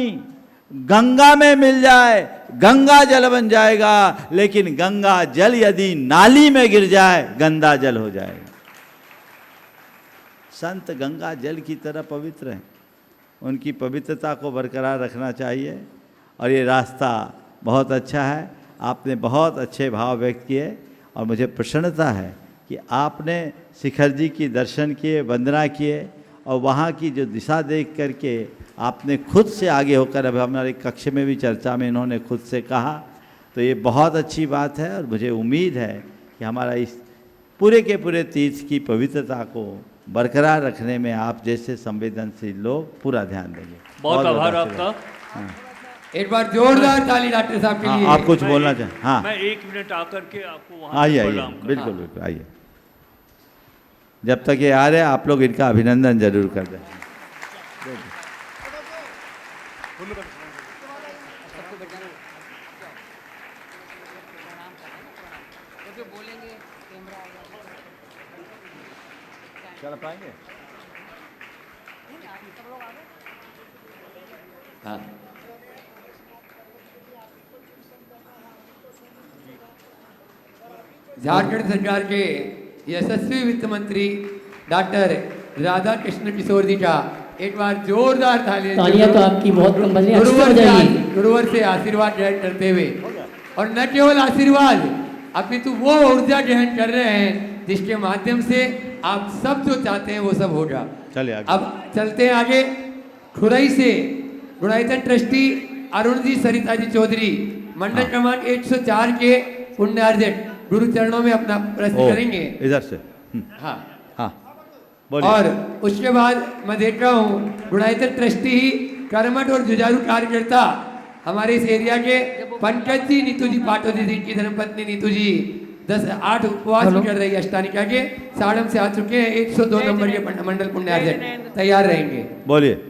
Speaker 4: गंगा में मिल जाए गंगा जल बन जाएगा, लेकिन गंगा जल यदि नाली में गिर जाए गंदा जल हो जाएगा। संत गंगा जल की तरह पवित्र हैं, उनकी पवित्रता को बरकरार रखना चाहिए, और ये रास्ता बहुत अच्छा है। आपने बहुत अच्छे भाव व्यक्त किए, और मुझे प्रसन्नता है कि आपने शिखर जी की दर्शन किए, वंदना किए, और वहाँ की जो दिशा देख करके आपने खुद से आगे होकर, अब हमारे कक्ष में भी चर्चा में इन्होंने खुद से कहा, तो ये बहुत अच्छी बात है। और मुझे उम्मीद है कि हमारा इस पूरे के पूरे तीर्थ की पवित्रता को बरकरार रखने में आप जैसे संवेदनशील लोग पूरा ध्यान देंगे।
Speaker 15: बहुत आभार आपका।
Speaker 4: हाँ।
Speaker 2: एक बार जोरदार ताली डॉक्टर साहब के लिए।
Speaker 4: आप कुछ बोलना चाहें? हाँ,
Speaker 15: मैं 1 मिनट आकर के आपको वहाँ
Speaker 4: आइए, बिल्कुल बिल्कुल आइए। जब तक ये आ रहे हैं आप लोग इनका अभिनंदन जरूर कर दें। चल पाएंगे?
Speaker 2: हाँ झारखंड सरकार के यशस्वी वित्त मंत्री डॉक्टर राधा कृष्ण किशोर जी का एक बार जोरदार
Speaker 1: तालियां तो आपकी बहुत कम बज रही हैं, अच्छी से बजाइए।
Speaker 2: गुरुवर से आशीर्वाद ग्रहण करते हुए, और न केवल आशीर्वाद अपितु वो ऊर्जा ग्रहण कर रहे हैं जिसके माध्यम से आप सब जो चाहते हैं वो सब होगा।
Speaker 4: चलिए आगे।
Speaker 2: अब चलते हैं आगे। खुरई से गुणायतन ट्रस्टी अरुण जी सरिता जी चौधरी मंडल क्रमांक 104 के पुण्यार्जन गुरु चरणों में अपना प्रश्न करेंगे।
Speaker 4: इधर से
Speaker 2: हाँ
Speaker 4: हाँ
Speaker 2: और उसके बाद मैं देख रहा हूँ गुणायतन ट्रस्टी कर्मठ और जुझारू कार्यकर्ता हमारे इस एरिया के पंकज जी, नीतू जी पाटोदी जी की धर्मपत्नी नीतू जी 10-8 उपवास भी कर रही है अष्टानिका के, साड़म से आ चुके हैं। 102 नंबर के मंडल पुण्यार्जन तैयार रहेंगे।
Speaker 4: बोलिए।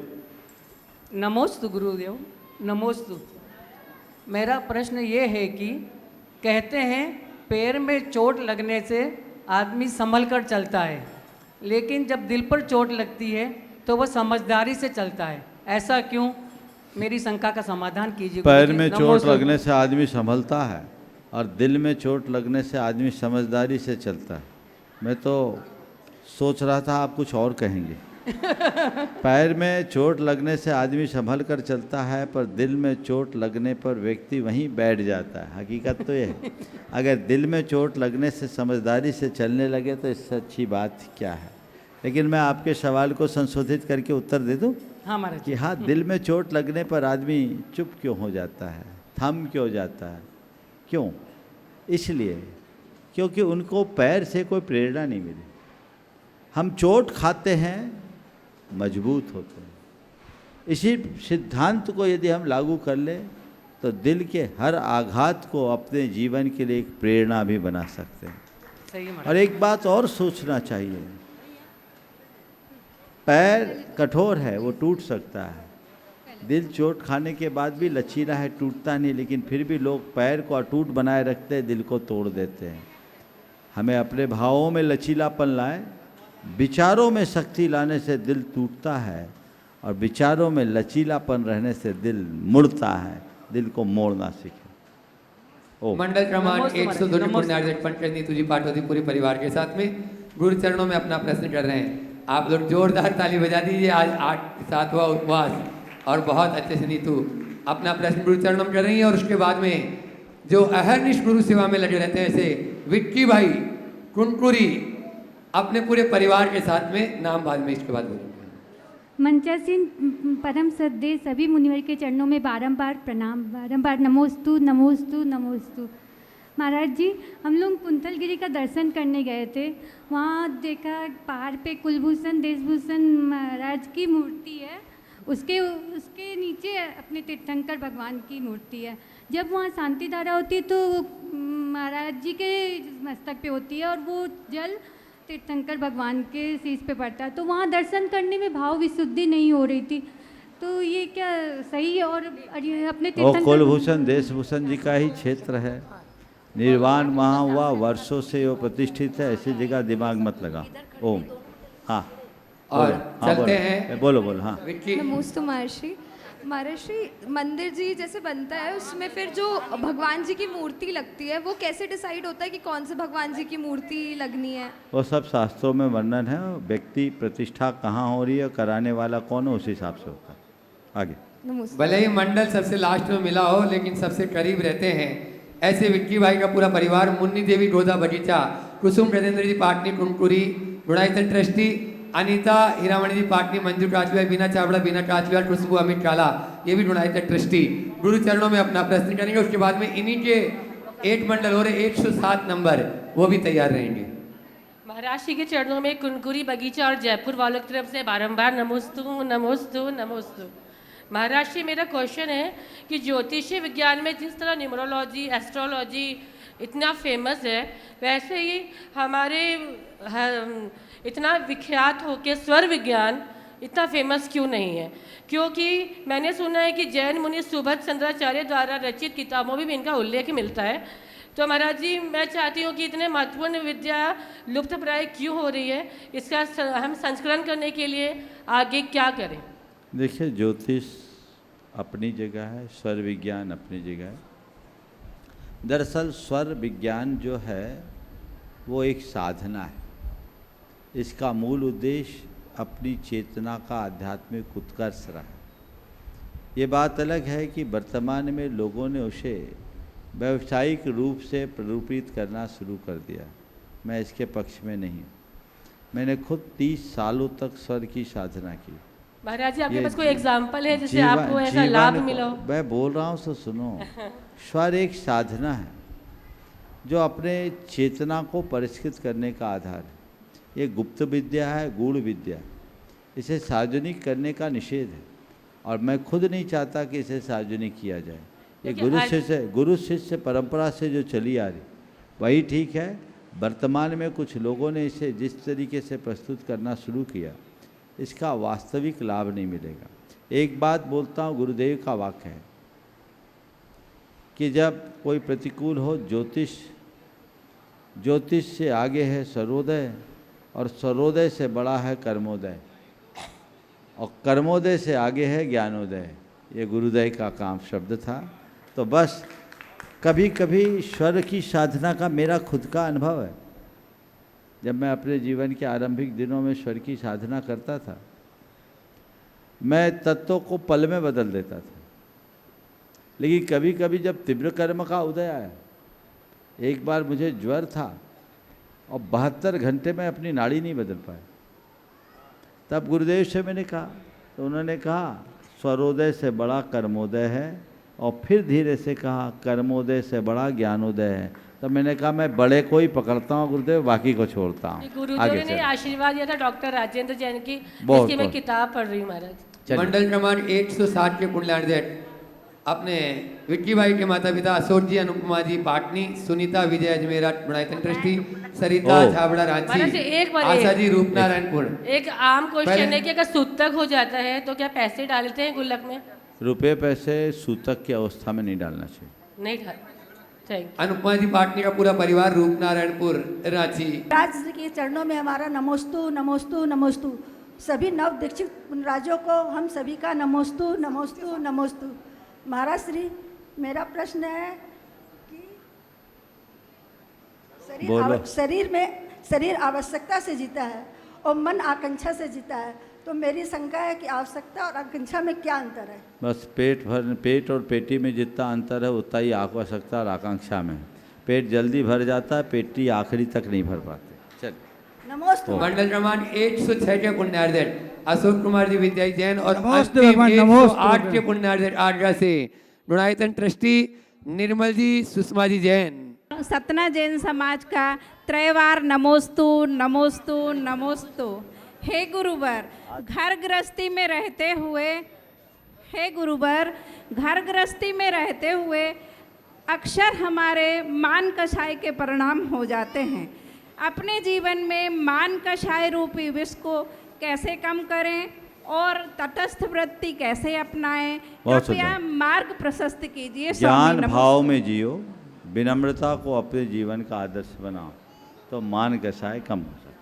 Speaker 16: नमोस्तु गुरुदेव, नमोस्तु। मेरा प्रश्न ये है कि कहते हैं पैर में चोट लगने से आदमी संभल कर चलता है, लेकिन जब दिल पर चोट लगती है तो वह समझदारी से चलता है, ऐसा क्यों? मेरी शंका का समाधान कीजिए।
Speaker 4: पैर में चोट लगने से आदमी संभलता है और दिल में चोट लगने से आदमी समझदारी से चलता है। मैं तो सोच रहा था आप कुछ और कहेंगे। पैर में चोट लगने से आदमी संभल कर चलता है, पर दिल में चोट लगने पर व्यक्ति वहीं बैठ जाता है। हकीकत तो ये है, अगर दिल में चोट लगने से समझदारी से चलने लगे तो इससे अच्छी बात क्या है। लेकिन मैं आपके सवाल को संशोधित करके उत्तर दे दूं
Speaker 16: हाँ महाराज
Speaker 4: कि हाँ, दिल में चोट लगने पर आदमी चुप क्यों हो जाता है, थम क्यों जाता है? क्यों? इसलिए क्योंकि उनको पैर से कोई प्रेरणा नहीं मिली। हम चोट खाते हैं, मजबूत होते हैं। इसी सिद्धांत को यदि हम लागू कर लें तो दिल के हर आघात को अपने जीवन के लिए एक प्रेरणा भी बना सकते हैं।
Speaker 16: सही है।
Speaker 4: और एक बात और सोचना चाहिए, पैर कठोर है, वो टूट सकता है। दिल चोट खाने के बाद भी लचीला है, टूटता नहीं, लेकिन फिर भी लोग पैर को अटूट बनाए रखते हैं, दिल को तोड़ देते हैं। हमें अपने भावों में लचीलापन लाएं। विचारों में शक्ति लाने से दिल टूटता है और विचारों में लचीलापन रहने से दिल मुड़ता है। दिल को मोड़ना सीखें।
Speaker 2: मंडल क्रमांक 102 पुण्यार्जन पंकज नीतू जी पाटोदी पूरे परिवार के साथ में गुरु चरणों में अपना प्रश्न कर रहे हैं। आप लोग जोरदार ताली बजा दीजिए। आज 7वां उपवास और बहुत अच्छे से नीतू अपना प्रश्न गुरु चरणों में कर रही है। और उसके बाद में जो अहरनिश गुरु सेवा में लगे रहते हैं, ऐसे विक्की भाई कुनकुरी अपने पूरे परिवार के साथ में, नाम बाद में इसके बाद बोलेंगे।
Speaker 17: मंचासीन परम सद्देव सभी मुनिवर के चरणों में बारंबार प्रणाम, बारंबार नमोस्तु नमोस्तु नमोस्तु। महाराज जी, हम लोग कुंथलगिरी का दर्शन करने गए थे। वहाँ देखा पहाड़ पे कुलभूषण देशभूषण महाराज की मूर्ति है, उसके नीचे अपने तीर्थंकर भगवान की मूर्ति है। जब वहाँ शांति धारा होती है तो महाराज जी के मस्तक पे होती है और वो जल तीर्थंकर भगवान के शीश पे पड़ता है। तो वहाँ दर्शन करने में भाव विशुद्धि नहीं हो रही थी, तो ये क्या सही है? और अपने तीर्थंकर
Speaker 4: कुलभूषण देशभूषण जी का ही क्षेत्र है। निर्वाण वहाँ हुआ, वर्षों से वो प्रतिष्ठित है। ऐसी जगह दिमाग मत लगा। ओम। हाँ
Speaker 2: और चलते हैं।
Speaker 4: बोलो बोलो। हाँ
Speaker 18: नमोस्तु महर्षि। महर्षि, मंदिर जी जैसे बनता है उसमें फिर जो भगवान जी की मूर्ति लगती है वो कैसे डिसाइड होता है कि कौन से भगवान जी की मूर्ति लगनी है?
Speaker 4: वो सब शास्त्रों में वर्णन है। व्यक्ति प्रतिष्ठा कहाँ हो रही है, कराने वाला कौन है, उस हिसाब से होता है। आगे।
Speaker 2: भले ही मंडल सबसे लास्ट में मिला हो, लेकिन सबसे करीब रहते हैं। ऐसे विक्की भाई का पूरा परिवार, मुन्नी देवी गोदा बगीचा, कुसुम गजेंद्र जी पाटनी कुनकुरी, गुणायतन ट्रस्टी, अनीता हीरामणि जी पाटनी, मंजू काचलिया, बीना चावड़ा, बीना काचलिया, खुशबू अमित काला, ये भी गुणायतन ट्रस्टी गुरु चरणों में अपना प्रश्न करेंगे। उसके बाद में इन्हीं के 8 मंडल हो रहे 107 नंबर, वो भी तैयार रहेंगे।
Speaker 19: महाराज जी के चरणों में कुनकुरी बगीचा और जयपुर वालों की तरफ से बारंबार नमोस्तु नमोस्तु नमोस्तु। महाराज जी, मेरा क्वेश्चन है कि ज्योतिषीय विज्ञान में जिस तरह न्यूमरोलॉजी एस्ट्रोलॉजी इतना फेमस है, वैसे ही हमारे इतना विख्यात हो के स्वर विज्ञान इतना फेमस क्यों नहीं है? क्योंकि मैंने सुना है कि जैन मुनि सुभद चंद्राचार्य द्वारा रचित किताबों में भी इनका उल्लेख मिलता है। तो महाराज जी, मैं चाहती हूँ कि इतने महत्वपूर्ण विद्या लुप्त प्राय क्यों हो रही है, इसका हम संस्करण करने के लिए आगे क्या करें?
Speaker 4: देखिए, ज्योतिष अपनी जगह है, स्वर विज्ञान अपनी जगह है। दरअसल स्वर विज्ञान जो है वो एक साधना है। इसका मूल उद्देश्य अपनी चेतना का आध्यात्मिक उत्कर्ष रहा है। ये बात अलग है कि वर्तमान में लोगों ने उसे व्यावसायिक रूप से प्ररूपित करना शुरू कर दिया। मैं इसके पक्ष में नहीं हूँ। मैंने खुद 30 सालों तक स्वर की साधना की।
Speaker 19: महाराज जी, आपके पास कोई एग्जाम्पल है जिससे आपको ऐसा लाभ मिला हो?
Speaker 4: मैं बोल रहा हूँ तो सुनो। स्वर एक साधना है जो अपने चेतना को परिष्कृत करने का आधार है। ये गुप्त विद्या है, गूढ़ विद्या। इसे सार्वजनिक करने का निषेध है और मैं खुद नहीं चाहता कि इसे सार्वजनिक किया जाए। ये गुरु शिष्य परंपरा से जो चली आ रही वही ठीक है। वर्तमान में कुछ लोगों ने इसे जिस तरीके से प्रस्तुत करना शुरू किया, इसका वास्तविक लाभ नहीं मिलेगा। एक बात बोलता हूँ, गुरुदेव का वाक्य है कि जब कोई प्रतिकूल हो, ज्योतिष से आगे है सर्वोदय और सर्वोदय से बड़ा है कर्मोदय और कर्मोदय से आगे है ज्ञानोदय। ये गुरुदेव का काम शब्द था। तो बस कभी कभी ईश्वर की साधना का मेरा खुद का अनुभव है। जब मैं अपने जीवन के आरंभिक दिनों में ईश्वर की साधना करता था, मैं तत्वों को पल में बदल देता था। लेकिन कभी कभी जब तीव्र कर्म का उदय आया, एक बार मुझे ज्वर था और 72 घंटे में अपनी नाड़ी नहीं बदल पाया। तब गुरुदेव से मैंने कहा, तो उन्होंने कहा स्वरोदय से बड़ा कर्मोदय है और फिर धीरे से कहा कर्मोदय से बड़ा ज्ञानोदय है। तो मैंने कहा मैं बड़े को ही पकड़ता हूँ गुरुदेव, बाकी को छोड़ता हूँ।
Speaker 19: गुरुदेव ने आशीर्वाद दिया था डॉक्टर राजेंद्र जैन की, जिसकी मैं किताब पढ़ रही हूँ महाराज।
Speaker 2: मंडल क्रमांक 160 के पुण्यार्थ अपने विक्की भाई के माता पिता अशोक जी, अनुपमा जी पाटनी, सुनीता विजय अजमेरा गुणायतन ट्रस्टी, सरिता छाबड़ा रांची, आशा जी रूपनारायणपुर।
Speaker 19: एक आम क्वेश्चन है कि अगर सूतक हो जाता है तो क्या पैसे डालते हैं गुल्लक में?
Speaker 4: रुपए पैसे सूतक की अवस्था में नहीं डालना चाहिए।
Speaker 19: नहीं डाल।
Speaker 2: अनुपमा जी पाटनी का पूरा परिवार रूपनारायणपुर रांची।
Speaker 20: राज के चरणों में हमारा नमोस्तु नमोस्तु नमोस्तु। सभी नव दीक्षित राजों को हम सभी का नमोस्तु नमोस्तु नमोस्तु। महाराज श्री, मेरा प्रश्न है कि शरीर आवश्यकता से जीता है और मन आकांक्षा से जीता है, तो मेरी शंका है कि आवश्यकता और आकांक्षा में क्या अंतर है?
Speaker 4: बस पेट और पेटी में जितना अंतर है उतना ही आवश्यकता और आकांक्षा में। पेट जल्दी भर जाता है, पेटी आखिरी तक नहीं भर पाते। चलिए
Speaker 20: नमोस्तु।
Speaker 2: मंडल क्रमांक 106 के पुण्यार्थ अशोक कुमार जी विद्या जैन और 108 के पुण्यार्थ आगरा से गुणायतन ट्रस्टी निर्मल जी, सुषमा जी जैन।
Speaker 21: सतना जैन समाज का त्रयवार नमोस्तु नमोस्तु नमोस्तु। हे गुरुवर, घर गृहस्थी में रहते हुए अक्सर हमारे मान कषाय के परिणाम हो जाते हैं। अपने जीवन में मान कषाय रूपी विष को कैसे कम करें और तटस्थ वृत्ति कैसे अपनाएं? कृपया मार्ग प्रशस्त कीजिए।
Speaker 4: ज्ञान भाव में जियो, विनम्रता को अपने जीवन का आदर्श बनाओ तो मान कषाय कम हो सकता है।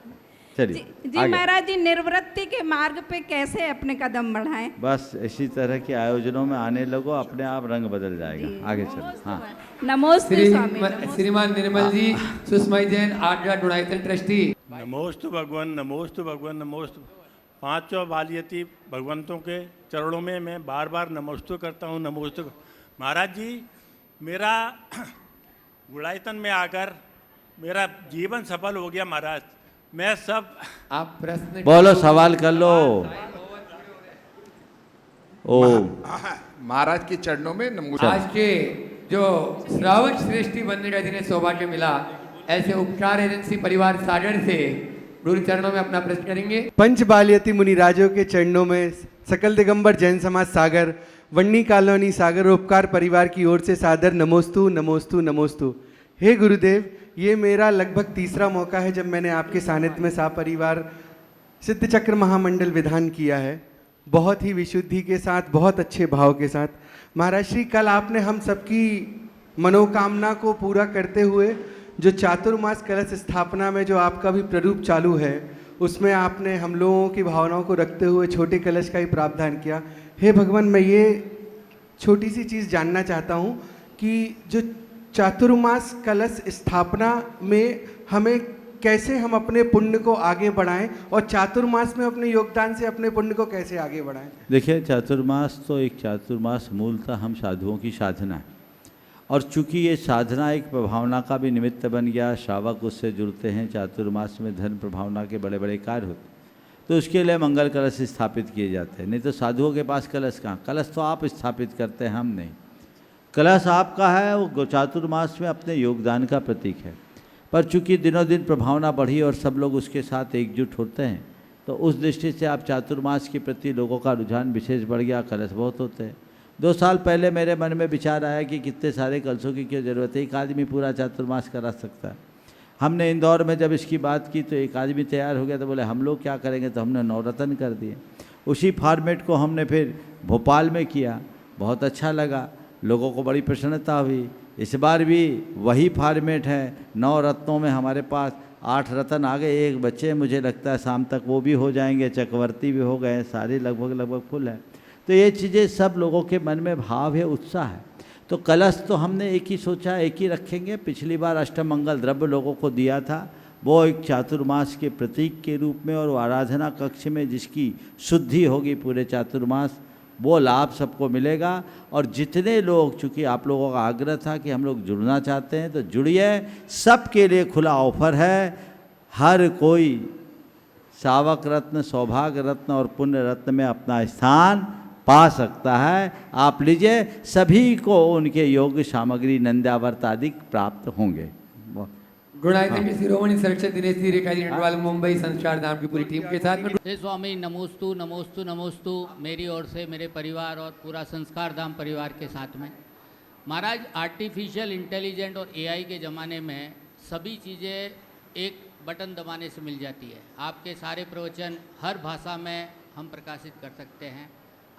Speaker 4: चलिए
Speaker 21: जी महाराज जी, निर्वृत्ति के मार्ग पे कैसे अपने कदम बढ़ाएं?
Speaker 4: बस इसी तरह के आयोजनों में आने लगो, अपने आप रंग बदल जाएगा। आगे चलो। हाँ,
Speaker 21: नमोस्तु स्वामी।
Speaker 2: श्रीमान निर्मल जी, सुषमा जैन आगरा गुणायतन ट्रस्टी।
Speaker 22: नमोस्तु भगवान, नमोस्तु भगवान, नमोस्तु। पांचों बालियती भगवंतों के चरणों में मैं बार बार नमोस्तु करता हूँ। नमोस्तु महाराज जी, मेरा गुणायतन में आकर मेरा जीवन सफल हो गया महाराज। मैं सब
Speaker 2: आप प्रश्न
Speaker 4: बोलो, सवाल कर लो। ओ
Speaker 23: महाराज के चरणों में नमोस्तु।
Speaker 2: आज के जो श्रावक श्रेष्ठी बनने का जिन्हें सौभाग्य मिला, ऐसे उपचार एजेंसी परिवार सागर से गुरु चरणों में अपना प्रश्न करेंगे।
Speaker 24: पंच बालियती मुनिराजों के चरणों में सकल दिगंबर जैन समाज सागर, वन्नी कॉलोनी सागर उपकार परिवार की ओर से सादर नमोस्तु नमोस्तु नमोस्तु। हे गुरुदेव, ये मेरा लगभग तीसरा मौका है जब मैंने आपके सानिध्य में परिवार सिद्ध चक्र महामंडल विधान किया है, बहुत ही विशुद्धि के साथ, बहुत अच्छे भाव के साथ। महाराज श्री, कल आपने हम सबकी मनोकामना को पूरा करते हुए जो चातुर्मास कलश स्थापना में जो आपका भी प्ररूप चालू है, उसमें आपने हम लोगों की भावनाओं को रखते हुए छोटे कलश का ही प्रावधान किया। हे भगवान, मैं ये छोटी सी चीज़ जानना चाहता हूँ कि जो चातुर्मास कलश स्थापना में हमें कैसे हम अपने पुण्य को आगे बढ़ाएं और चातुर्मास में अपने योगदान से अपने पुण्य को कैसे आगे बढ़ाएं?
Speaker 4: देखिए, चातुर्मास तो एक चातुर्मास मूलतः हम साधुओं की साधना है, और चूंकि ये साधना एक प्रभावना का भी निमित्त बन गया, श्रावक उससे जुड़ते हैं, चातुर्मास में धर्म प्रभावना के बड़े बड़े कार्य होते, तो उसके लिए मंगल कलश स्थापित किए जाते हैं। नहीं तो साधुओं के पास कलश कहाँ, कलश तो आप स्थापित करते हैं, हम नहीं। कलश आपका है, वो चातुर्मास में अपने योगदान का प्रतीक है। पर चूंकि दिनों दिन प्रभावना बढ़ी और सब लोग उसके साथ एकजुट होते हैं, तो उस दृष्टि से आप चातुर्मास के प्रति लोगों का रुझान विशेष बढ़ गया, कलश बहुत होते हैं। 2 साल पहले मेरे मन में विचार आया कि कितने सारे कलशों की क्यों ज़रूरत है, एक आदमी पूरा चातुर्मास करा सकता है। हमने इंदौर में जब इसकी बात की तो एक आदमी तैयार हो गया, तो बोले हम लोग क्या करेंगे, तो हमने नवरत्न कर दिए। उसी फॉर्मेट को हमने फिर भोपाल में किया, बहुत अच्छा लगा, लोगों को बड़ी प्रसन्नता हुई। इस बार भी वही फॉर्मेट है, 9 रत्नों में हमारे पास 8 रत्न आ गए, एक बच्चे, मुझे लगता है शाम तक वो भी हो जाएंगे, चक्रवर्ती भी हो गए, सारे लगभग फुल है। तो ये चीज़ें सब लोगों के मन में भाव है, उत्साह है। तो कलश तो हमने एक ही सोचा, एक ही रखेंगे। पिछली बार अष्टमंगल द्रव्य लोगों को दिया था, वो एक चातुर्मास के प्रतीक के रूप में, और आराधना कक्ष में जिसकी शुद्धि होगी पूरे चातुर्मास, वो लाभ सबको मिलेगा। और जितने लोग, चूँकि आप लोगों का आग्रह था कि हम लोग जुड़ना चाहते हैं, तो जुड़िए, सबके लिए खुला ऑफर है। हर कोई सावक रत्न, सौभाग्य रत्न और पुण्य रत्न में अपना स्थान पा सकता है। आप लीजिए, सभी को उनके योग्य सामग्री नंद्यावर्त आदि प्राप्त होंगे।
Speaker 2: गुणायतन के शिरोमणि संरक्षक दिनेश जी रेखाजी नटवाल मुंबई संस्कार धाम की पूरी टीम के साथ में।
Speaker 3: हे स्वामी, नमोस्तु नमोस्तु नमोस्तु मेरी ओर से, मेरे परिवार और पूरा संस्कार धाम परिवार के साथ में। महाराज, आर्टिफिशियल इंटेलिजेंट और एआई के ज़माने में सभी चीज़ें एक बटन दबाने से मिल जाती है। आपके सारे प्रवचन हर भाषा में हम प्रकाशित कर सकते हैं।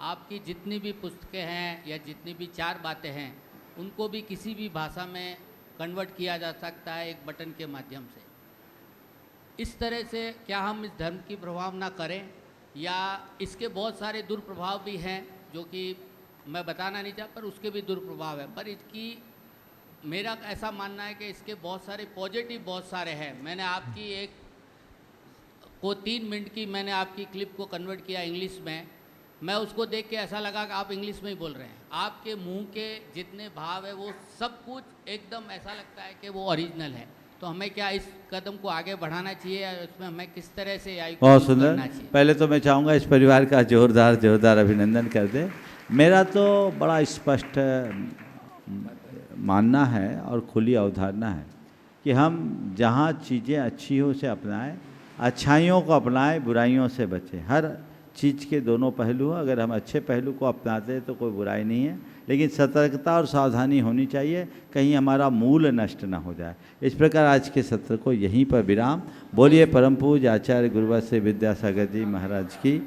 Speaker 3: आपकी जितनी भी पुस्तकें हैं या जितनी भी 4 बातें हैं, उनको भी किसी भी भाषा में कन्वर्ट किया जा सकता है एक बटन के माध्यम से। इस तरह से क्या हम इस धर्म की प्रभाव ना करें, या इसके बहुत सारे दुष्प्रभाव भी हैं जो कि मैं बताना नहीं चाहता, पर उसके भी दुष्प्रभाव हैं। पर इसकी मेरा ऐसा मानना है कि इसके बहुत सारे पॉजिटिव बहुत सारे हैं। मैंने आपकी एक को 3 मिनट की मैंने आपकी क्लिप को कन्वर्ट किया इंग्लिश में। मैं उसको देख के ऐसा लगा कि आप इंग्लिश में ही बोल रहे हैं। आपके मुंह के जितने भाव है वो सब कुछ एकदम ऐसा लगता है कि वो ओरिजिनल है। तो हमें क्या इस कदम को आगे बढ़ाना चाहिए, या उसमें हमें किस तरह से
Speaker 4: बहुत सुंदर। पहले तो मैं चाहूँगा इस परिवार का जोरदार अभिनंदन कर दे। मेरा तो बड़ा स्पष्ट मानना है और खुली अवधारणा है कि हम जहाँ चीज़ें अच्छी हो उसे अपनाएं, अच्छाइयों को अपनाएं, बुराइयों से बचें। हर चीज़ के दोनों पहलू हैं। अगर हम अच्छे पहलू को अपनाते हैं तो कोई बुराई नहीं है, लेकिन सतर्कता और सावधानी होनी चाहिए, कहीं हमारा मूल नष्ट ना हो जाए। इस प्रकार आज के सत्र को यहीं पर विराम। बोलिए परम पूज्य आचार्य गुरुवर श्री विद्यासागर जी महाराज की।